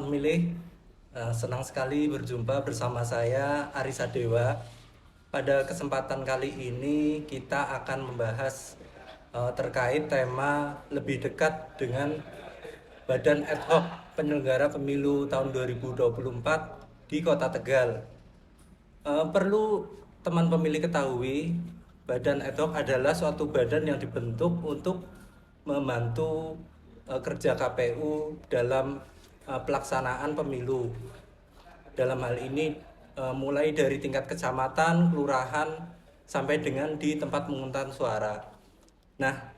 pemilih, senang sekali berjumpa bersama saya Arisa Dewa. Pada kesempatan kali ini kita akan membahas terkait tema lebih dekat dengan Badan Ad Hoc Penyelenggara Pemilu tahun 2024 di Kota Tegal. Perlu teman pemilih ketahui, Badan Ad Hoc adalah suatu badan yang dibentuk untuk membantu kerja KPU dalam pelaksanaan pemilu. Dalam hal ini mulai dari tingkat kecamatan, kelurahan, sampai dengan di tempat pemungutan suara. Nah,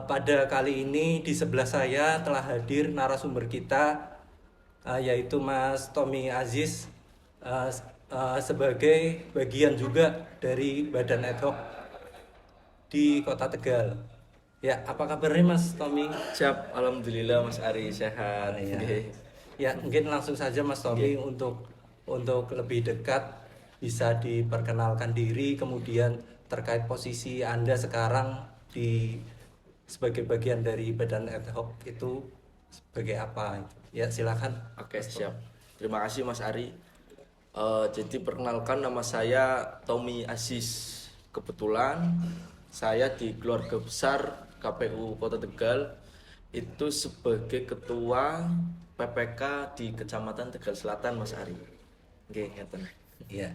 pada kali ini di sebelah saya telah hadir narasumber kita, yaitu Mas Tommy Aziz, sebagai bagian juga dari Badan Ad Hoc di Kota Tegal. Ya, apa kabarnya Mas Tommy? Siap, alhamdulillah Mas Ari sehat. Ya. Nggih. Ya, mungkin langsung saja Mas Tommy untuk lebih dekat bisa diperkenalkan diri, kemudian terkait posisi Anda sekarang sebagai bagian dari Badan Ad Hoc itu sebagai apa? Ya, silakan. Oke, siap. Terima kasih Mas Ari. Jadi perkenalkan, nama saya Tommy Aziz. Kebetulan saya di keluarga besar KPU Kota Tegal itu sebagai ketua PPK di Kecamatan Tegal Selatan, Mas Ari. Nggih, ngeten. Iya.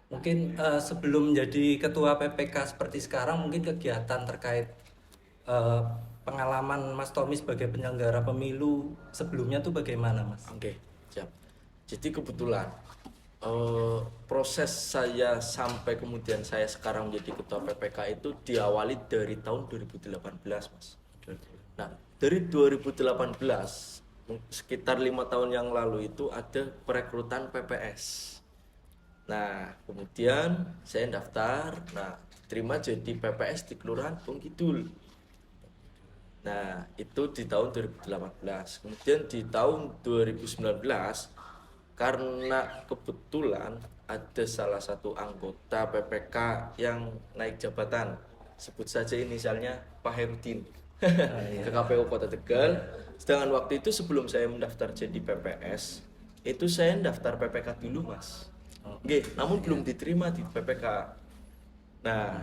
Mungkin sebelum jadi ketua PPK seperti sekarang, mungkin kegiatan terkait pengalaman Mas Tommy sebagai penyelenggara pemilu sebelumnya tuh bagaimana, Mas? Oke, siap. Jadi kebetulan proses saya sampai kemudian saya sekarang menjadi ketua PPK itu diawali dari tahun 2018, Mas. Nah, dari 2018 sekitar 5 tahun yang lalu itu ada perekrutan PPS. Nah, kemudian saya daftar, diterima jadi PPS di Kelurahan Bung Kidul. Nah, itu di tahun 2018. Kemudian di tahun 2019, karena kebetulan ada salah satu anggota PPK yang naik jabatan, sebut saja inisialnya Pak Herudin, ke KPU Kota Tegal. Sedangkan waktu itu sebelum saya mendaftar jadi PPS, itu saya daftar PPK dulu, Mas. Namun belum diterima di PPK. Nah,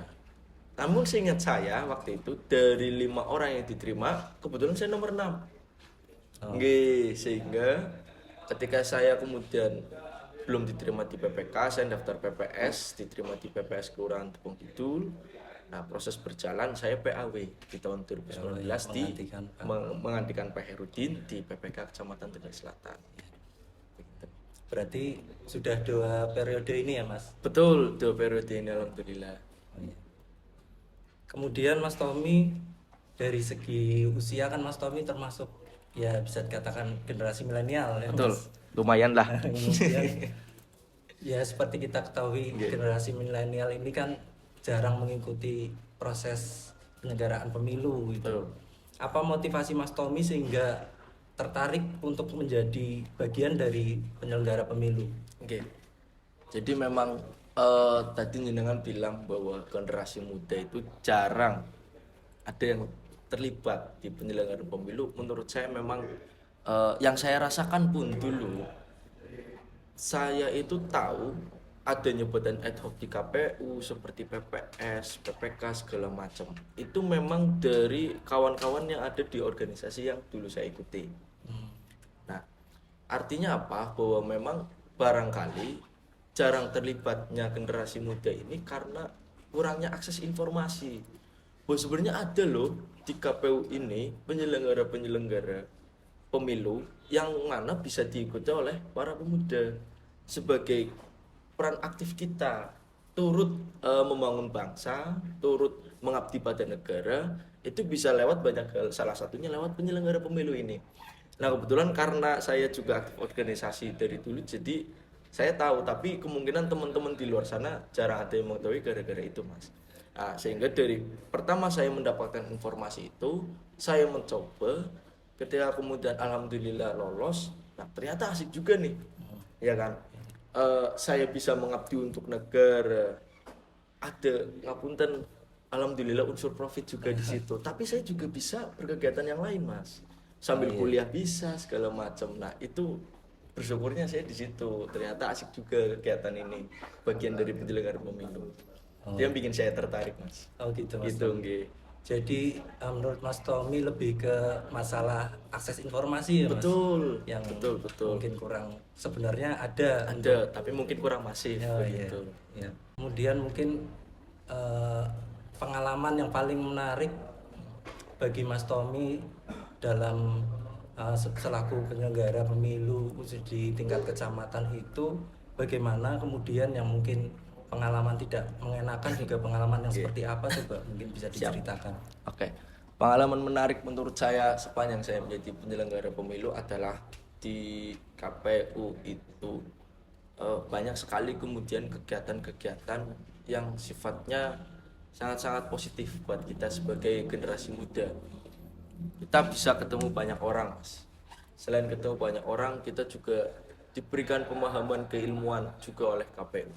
namun seingat saya waktu itu dari 5 orang yang diterima, kebetulan saya nomor 6. Sehingga ketika saya kemudian belum diterima di PPK, saya daftar PPS, diterima di PPS Kelurahan Tepung Kidul. Nah, proses berjalan saya PAW di tahun 2019 menggantikan Pak Herudin di PPK Kecamatan Tegal Selatan. Berarti sudah 2 periode ini ya, Mas? Betul, 2 periode ini alhamdulillah. Kemudian Mas Tommy, dari segi usia kan Mas Tommy termasuk ya bisa dikatakan generasi milenial ya, Betul, Mas? lumayan lah. Kemudian ya seperti kita ketahui, generasi milenial ini kan jarang mengikuti proses penyelenggaraan pemilu gitu. Betul. Apa motivasi Mas Tommy sehingga tertarik untuk menjadi bagian dari penyelenggara pemilu? Oke. Jadi memang tadi jenengan bilang bahwa generasi muda itu jarang ada yang terlibat di penyelenggaraan pemilu. Menurut saya memang yang saya rasakan pun dulu, saya itu tahu adanya badan ad hoc di KPU seperti PPS, PPK segala macam. Itu memang dari kawan-kawan yang ada di organisasi yang dulu saya ikuti. Nah, artinya apa? Bahwa memang barangkali jarang terlibatnya generasi muda ini karena kurangnya akses informasi. Bahwa sebenarnya ada loh di KPU ini penyelenggara-penyelenggara pemilu yang mana bisa diikuti oleh para pemuda sebagai peran aktif kita turut membangun bangsa, turut mengabdi pada negara, itu bisa lewat banyak hal, salah satunya lewat penyelenggara pemilu ini. Nah, kebetulan karena saya juga aktif organisasi dari dulu, jadi saya tahu, tapi kemungkinan teman-teman di luar sana jarang ada yang mengetahui gara-gara itu, Mas. Nah, sehingga dari pertama saya mendapatkan informasi itu, saya mencoba, ketika kemudian alhamdulillah lolos, nah ternyata asik juga nih, ya kan? Saya bisa mengabdi untuk negara, ada ngapunten, alhamdulillah unsur profit juga di situ. Tapi saya juga bisa berkegiatan yang lain, Mas. sambil kuliah bisa segala macam. Nah itu bersyukurnya saya di situ, ternyata asik juga kegiatan ini, bagian dari penyelenggara pemilu. Itu yang bikin saya tertarik mas. Oh gitu Mas Gitu Tommy. nggih. Jadi menurut Mas Tommy lebih ke masalah akses informasi ya Mas? Betul, Yang betul. mungkin kurang, sebenarnya ada. Ada, tapi mungkin kurang masif Oh iya. begitu. Ya. Kemudian mungkin eh, pengalaman yang paling menarik bagi Mas Tommy dalam selaku penyelenggara pemilu khusus di tingkat kecamatan itu bagaimana, kemudian yang mungkin pengalaman tidak mengenakan juga pengalaman yang seperti apa, coba mungkin bisa diceritakan. Oke. Pengalaman menarik menurut saya sepanjang saya menjadi penyelenggara pemilu adalah di KPU itu banyak sekali kemudian kegiatan-kegiatan yang sifatnya sangat-sangat positif buat kita sebagai generasi muda. Kita bisa ketemu banyak orang, Mas. Selain ketemu banyak orang, kita juga diberikan pemahaman keilmuan juga oleh KPU.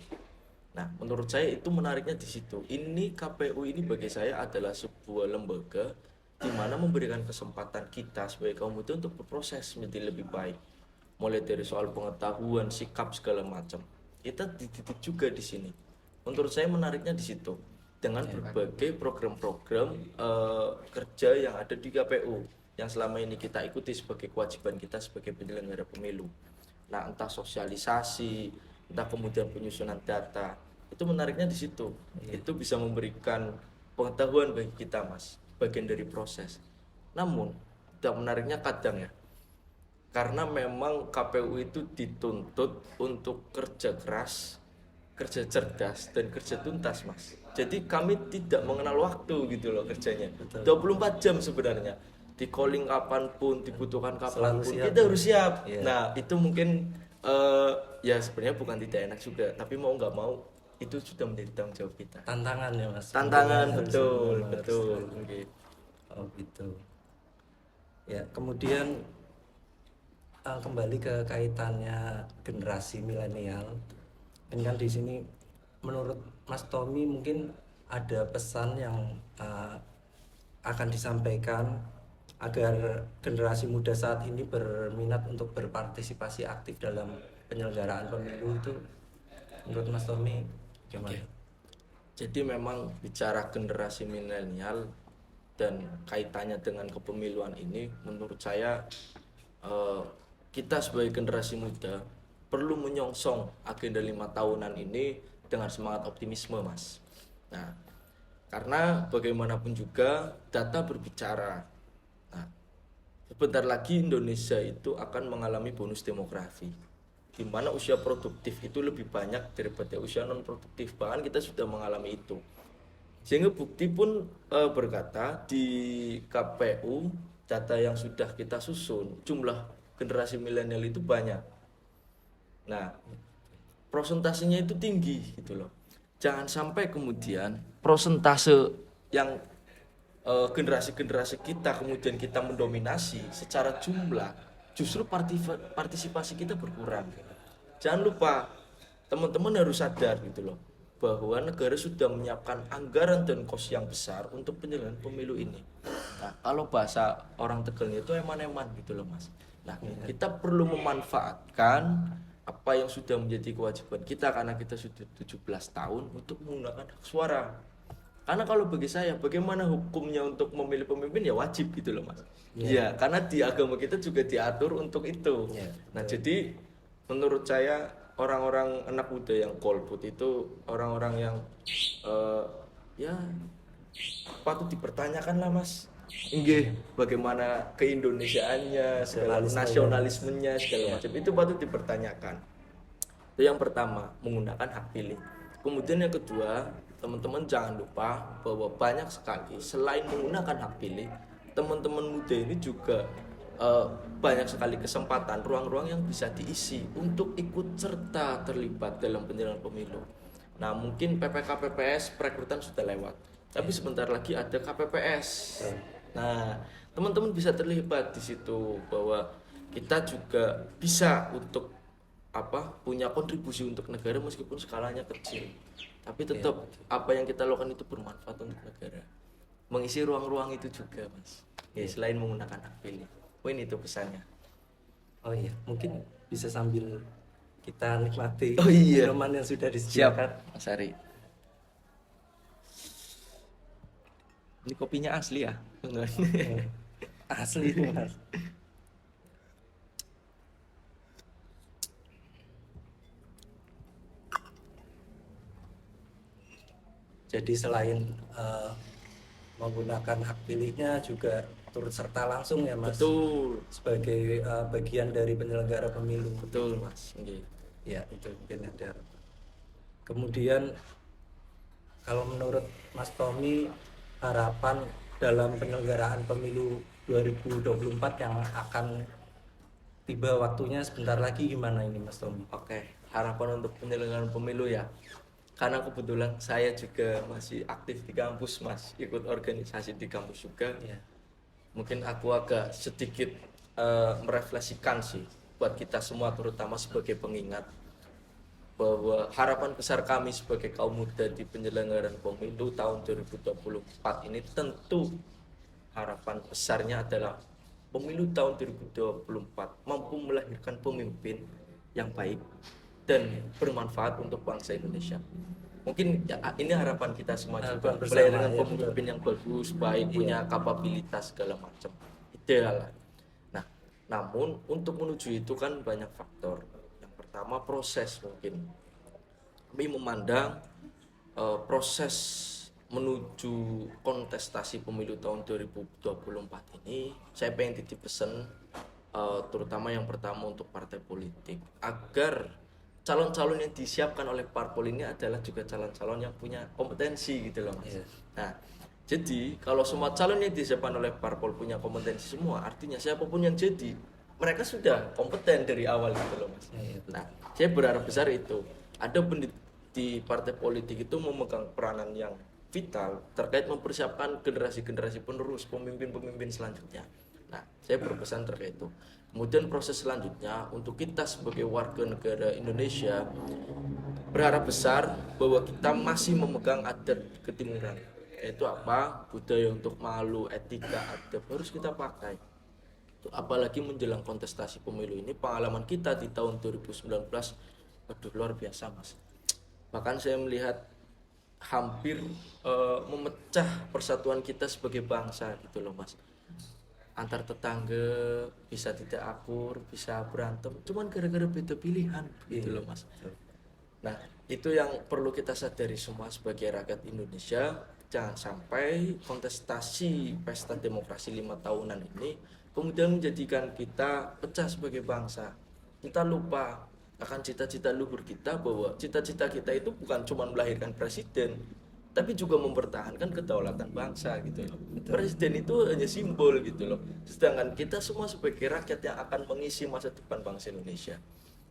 Nah, menurut saya itu menariknya di situ. Ini KPU ini bagi saya adalah sebuah lembaga di mana memberikan kesempatan kita sebagai kaum muda untuk berproses menjadi lebih baik. Mulai dari soal pengetahuan, sikap segala macam. Kita dididik juga di sini. Menurut saya menariknya di situ. Dengan berbagai program-program kerja yang ada di KPU yang selama ini kita ikuti sebagai kewajiban kita sebagai penyelenggara pemilu. Nah, entah sosialisasi, entah kemudian penyusunan data, itu menariknya di situ. Itu bisa memberikan pengetahuan bagi kita mas, bagian dari proses. Namun tidak menariknya kadang ya, karena memang KPU itu dituntut untuk kerja keras, kerja cerdas, dan kerja tuntas mas. Jadi kami tidak mengenal waktu gitu loh kerjanya. 24 jam sebenarnya, di calling kapanpun, dibutuhkan kapanpun, kita harus siap. Nah itu mungkin ya sebenarnya bukan tidak enak juga, tapi mau nggak mau itu sudah menjadi tanggung jawab kita. Tantangan ya mas. Tantangan betul. Oh gitu. Ya kemudian kembali ke kaitannya generasi milenial. Ini kan di sini menurut Mas Tommy mungkin ada pesan yang akan disampaikan agar generasi muda saat ini berminat untuk berpartisipasi aktif dalam penyelenggaraan pemilu itu, menurut Mas Tommy gimana? Jadi memang bicara generasi milenial dan kaitannya dengan kepemiluan ini, menurut saya kita sebagai generasi muda perlu menyongsong agenda 5 tahunan ini dengan semangat optimisme mas. Nah, karena bagaimanapun juga data berbicara. Nah, sebentar lagi Indonesia itu akan mengalami bonus demografi, di mana usia produktif itu lebih banyak daripada usia non produktif, bahkan kita sudah mengalami itu. Sehingga bukti pun berkata di KPU data yang sudah kita susun, jumlah generasi milenial itu banyak. Nah, prosentasenya itu tinggi gitu loh. Jangan sampai kemudian prosentase yang generasi-generasi kita kemudian kita mendominasi secara jumlah, justru partisipasi kita berkurang. Jangan lupa, teman-teman harus sadar gitu loh, bahwa negara sudah menyiapkan anggaran dan kos yang besar untuk penyelenggaraan pemilu ini. Nah, kalau bahasa orang Tegalnya itu eman-eman gitu loh mas. Nah, kita perlu memanfaatkan apa yang sudah menjadi kewajiban kita karena kita sudah 17 tahun untuk menggunakan hak suara. Karena kalau bagi saya, bagaimana hukumnya untuk memilih pemimpin ya wajib gitu loh mas. Ya, karena di agama kita juga diatur untuk itu. Nah, jadi menurut saya orang-orang anak muda yang golput itu orang-orang yang ya patut dipertanyakan lah mas. Bagaimana keindonesiaannya, segala nasionalismenya, segala macam itu patut dipertanyakan. Itu yang pertama, menggunakan hak pilih. Kemudian yang kedua, teman-teman jangan lupa bahwa banyak sekali selain menggunakan hak pilih, teman-teman muda ini juga banyak sekali kesempatan, ruang-ruang yang bisa diisi untuk ikut serta terlibat dalam penyelenggaraan pemilu. Nah, mungkin PPK PPS perekrutan sudah lewat, tapi sebentar lagi ada KPPS. Nah, teman-teman bisa terlibat di situ, bahwa kita juga bisa untuk punya kontribusi untuk negara meskipun skalanya kecil. Tapi tetap apa yang kita lakukan itu bermanfaat untuk negara. Mengisi ruang-ruang itu juga, Mas. Ya, selain menggunakan hak pilih. Poin itu pesannya. Oh iya, mungkin bisa sambil kita nikmati Oh iya. minuman yang sudah Siap, disediakan. Mas Ari. Ini kopinya asli ya? Enggak. Asli nih, Mas. Jadi selain menggunakan hak pilihnya juga turut serta langsung ya Mas, Betul, sebagai bagian dari penyelenggara pemilu. betul Mas. Nggih. Ya itu mungkin ada. Kemudian kalau menurut Mas Tommy, harapan dalam penyelenggaraan pemilu 2024 yang akan tiba waktunya sebentar lagi gimana ini Mas Tommy? Oke, harapan untuk penyelenggaraan pemilu ya. Karena kebetulan saya juga masih aktif di kampus Mas, ikut organisasi di kampus juga. Ya. Mungkin aku agak sedikit merefleksikan sih buat kita semua, terutama sebagai pengingat, bahwa harapan besar kami sebagai kaum muda di penyelenggaraan pemilu tahun 2024 ini tentu harapan besarnya adalah pemilu tahun 2024 mampu melahirkan pemimpin yang baik dan bermanfaat untuk bangsa Indonesia. Mungkin ya, ini harapan kita semua juga, Harapan bersama, melahirkan ya, pemimpin yang bagus, baik, punya kapabilitas segala macam. Ideal lah. Nah, namun untuk menuju itu kan banyak faktor. Yang pertama proses mungkin. Kami memandang proses menuju kontestasi pemilu tahun 2024 ini, saya pengen titip pesan terutama yang pertama untuk partai politik, agar calon-calon yang disiapkan oleh parpol ini adalah juga calon-calon yang punya kompetensi gitu loh Mas. Iya. Nah, jadi kalau semua calon yang disiapkan oleh parpol punya kompetensi semua, artinya siapapun yang jadi, mereka sudah kompeten dari awal gitu loh Mas. Iya, betul. Nah, saya berharap besar itu ada di partai politik itu memegang peranan yang vital terkait mempersiapkan generasi-generasi penerus, pemimpin-pemimpin selanjutnya. Nah, saya berpesan terkait itu. Kemudian proses selanjutnya untuk kita sebagai warga negara Indonesia berharap besar bahwa kita masih memegang adat ketimuran, yaitu apa? Budaya untuk malu, etika, adab harus kita pakai. Apalagi menjelang kontestasi pemilu ini, pengalaman kita di tahun 2019 aduh luar biasa Mas. Bahkan saya melihat hampir memecah persatuan kita sebagai bangsa gitu loh Mas. Antar tetangga bisa tidak akur, bisa berantem, cuman gara-gara beda pilihan gitu loh Mas. Nah, itu yang perlu kita sadari semua sebagai rakyat Indonesia. Jangan sampai kontestasi pesta demokrasi 5 tahunan ini kemudian menjadikan kita pecah sebagai bangsa. Kita lupa akan cita-cita luhur kita, bahwa cita-cita kita itu bukan cuma melahirkan presiden, tapi juga mempertahankan kedaulatan bangsa gitu loh. Presiden itu hanya simbol gitu loh. Sedangkan kita semua sebagai rakyat yang akan mengisi masa depan bangsa Indonesia.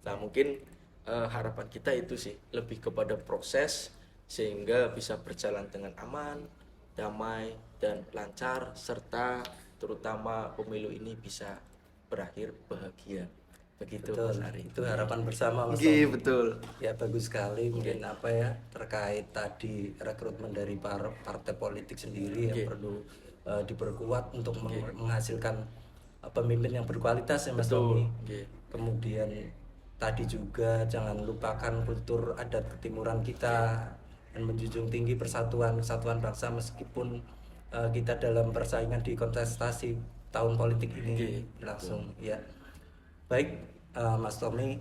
Nah, mungkin harapan kita itu sih lebih kepada proses sehingga bisa berjalan dengan aman, damai dan lancar, serta terutama pemilu ini bisa berakhir bahagia. Begitu Betul, Mas Ari. itu harapan bersama Mas Iya, Tommy. betul. Ya bagus sekali mungkin apa ya terkait tadi rekrutmen dari partai politik sendiri yang perlu diperkuat untuk menghasilkan pemimpin yang berkualitas ya Mas Tommy. Kemudian tadi juga jangan lupakan kultur adat ketimuran kita dan menjunjung tinggi kesatuan bangsa meskipun kita dalam persaingan di kontestasi tahun politik ini langsung ya. Baik Mas Tommy,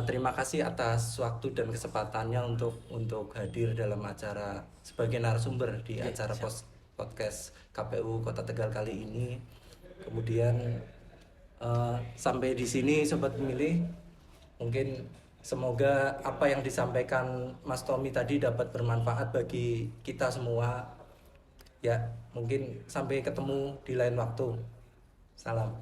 terima kasih atas waktu dan kesempatannya untuk hadir dalam acara sebagai narasumber di acara podcast KPU Kota Tegal kali ini. Kemudian sampai di sini sobat pemilih, mungkin semoga apa yang disampaikan Mas Tommy tadi dapat bermanfaat bagi kita semua. Ya, mungkin sampai ketemu di lain waktu. Salam.